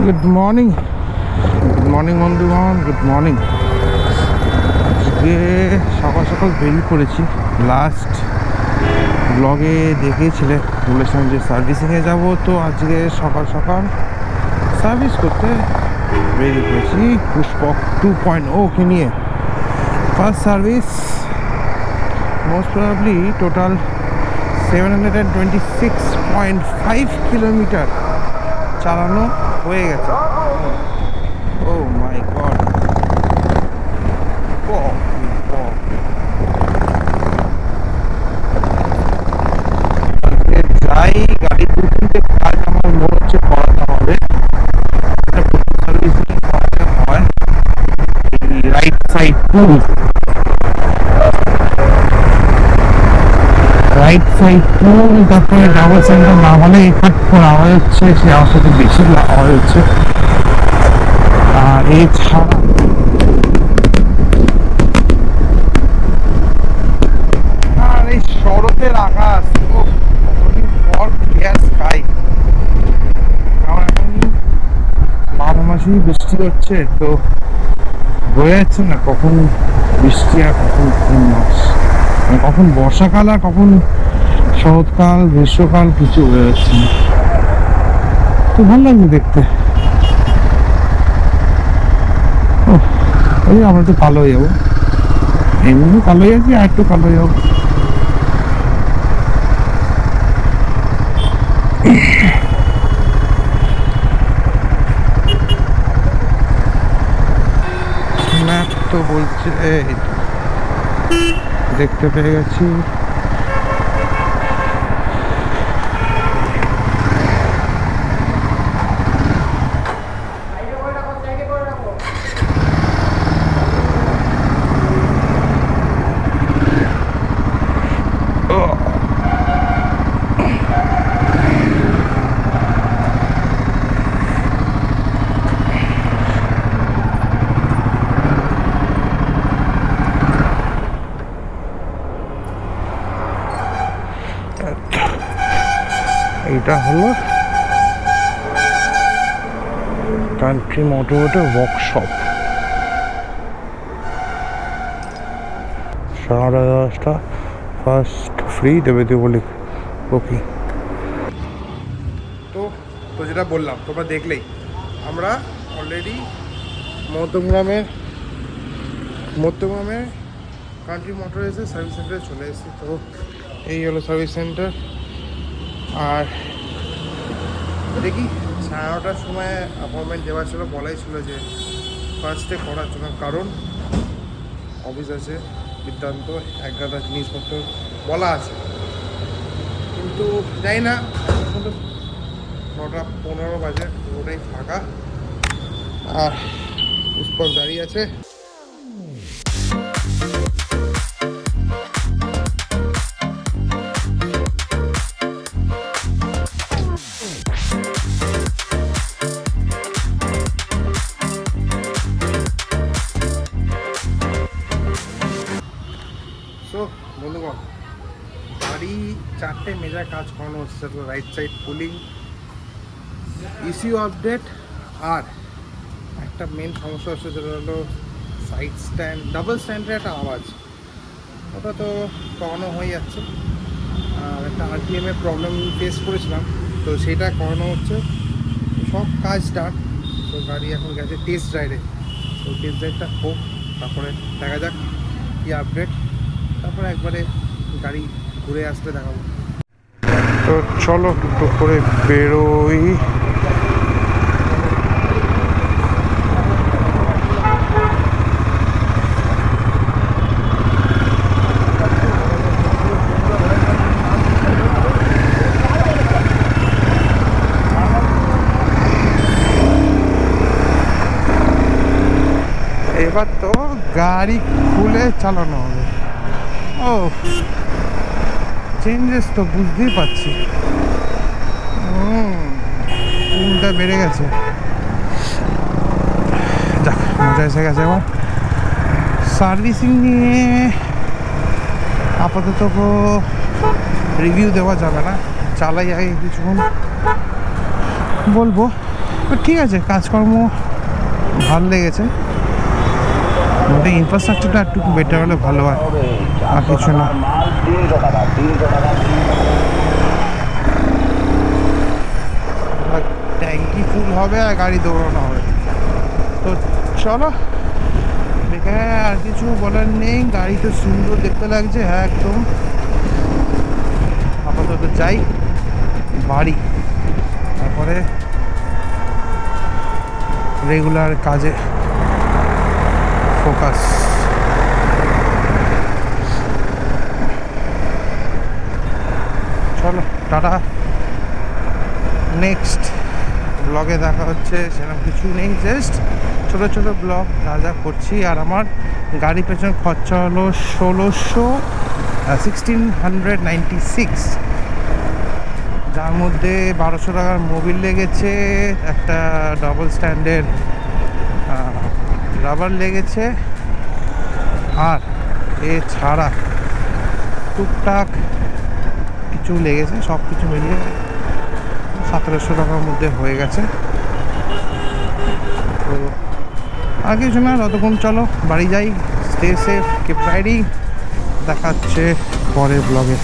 Good morning বন্ধুগণ, good morning. আজকে সকাল সকাল বেরিয়ে পড়েছি। লাস্ট ব্লগে দেখেছিলে, বলেছিলাম যে সার্ভিসিংয়ে যাব, তো আজকে সকাল সকাল সার্ভিস করতে বেরিয়ে পড়েছি পুষ্পক 2.0 নিয়ে। First service, most probably total 726.5 kilometre চালানো হয়ে গেছে। ও মাই গড, যাই গাড়ি দু তিনটে কাজ আমার মনে হচ্ছে করাতে হবে। হয় রাইট সাইড পুল, তারপরে ডাবল সেন্টার না হলে এখান আওয়াজ হচ্ছে, সে আওয়াজ সাথে বেশি আওয়াজ হচ্ছে। আর এছাড়া আর এই শরতের আকাশ, কতদিন পর গ্যাস খাই। কারণ এখন 12 মাসেই বৃষ্টি হচ্ছে, তো বোঝা যাচ্ছে না কখন বৃষ্টি আর কখন কোন মাস, মানে কখন বর্ষাকাল আর কখন শরৎকাল, গ্রীষ্মকাল, কিছু বোঝা যাচ্ছে না। তো ভালো লাগছে দেখতে। ওই আমরা একটু কালো হয়ে যাবো, এমনি কালো হয়ে যাচ্ছি, আর একটু কালো হয়ে যাবো। ম্যাপ তো বলছে, দেখতে পেয়ে গেছি। এটা হলো কান্ট্রি মোটরবোটের ওয়ার্কশপ। 10:30 ফার্স্ট ফ্রি দেবে বলি। ওকে, তো যেটা বললাম তোমরা দেখলেই, আমরা অলরেডি মধ্যমগ্রামের কান্ট্রি মোটরসের সার্ভিস সেন্টারে চলে এসেছি। তো এই হলো সার্ভিস সেন্টার। আর দেখি 9:30টার সময় অ্যাপয়েন্টমেন্ট দেওয়া ছিল, বলাই ছিল যে ফার্স্টে করার জন্য, কারণ অফিস আছে বৃত্তান্ত, এক গাদা জিনিসপত্র বলা আছে, কিন্তু যাই না, 9:15 বাজে, ওটাই ফাঁকা। আর পুষ্পক দাঁড়িয়ে আছে। বন্ধুগণ, গাড়ি 4টে মেজার কাজ করানো হচ্ছে, right side pulling, issue update, আর একটা মেন সমস্যা হচ্ছে যেটা হলো সাইড স্ট্যান্ড, ডাবল স্ট্যান্ডের একটা আওয়াজ, ওটা তো করানো হয়ে যাচ্ছে। আর একটা আরপিএমের প্রবলেম ফেস করেছিলাম, তো সেটা করানো হচ্ছে। সব কাজ স্টার্ট, তো গাড়ি এখন গেছে টেস্ট রাইডে, তো টেস্ট রাইডটা হোক, তারপরে দেখা যাক কী আপডেট, তারপরে একবারে গাড়ি ঘুরে আসতে দেখাবো। তো চলো একটু করে বেরোই। এবার তো গাড়ি খুলে চালানো হবে। ও চেঞ্জেস তো বুঝতেই পারছি। স্পিডটা বেড়ে গেছে। যাক, মজা এসে গেছে। এবার সার্ভিসিং নিয়ে আপাতত রিভিউ দেওয়া যাবে না, চালাই আগে কিছুক্ষণ বলবো। ঠিক আছে, কাজকর্ম ভাল লেগেছে। ওদের ইনফ্রাস্ট্রাকচারটা একটু বেটার হলে ভালো হয়, আর কিছু না। ট্যাঙ্কি ফুল হবে আর গাড়ি দৌড়ানো হবে। তো চলো, এখানে আর কিছু বলার নেই। গাড়ি তো সুন্দর দেখতে লাগছে, হ্যাঁ একদম। আপাতত যাই বাড়ি, তারপরে রেগুলার কাজে ফোকাস। চলো টাটা, নেক্সট ব্লগে দেখা হচ্ছে। সেরকম কিছু নেই, জাস্ট ছোটো ছোটো ব্লগ যা যা করছি। আর আমার গাড়ি পেছনে খরচা হলো 1696, যার মধ্যে 1200 টাকার মোবিল লেগেছে, একটা ডবল স্ট্যান্ডের রাবার লেগেছে, আর এছাড়া টুকটাক কিছু লেগেছে। সব কিছু মিলিয়ে 1700 টাকার মধ্যে হয়ে গেছে। তো আর কিছু না, ততক্ষণ চলো বাড়ি যাই। Stay safe, keep riding. দেখা হচ্ছে পরের ব্লগে।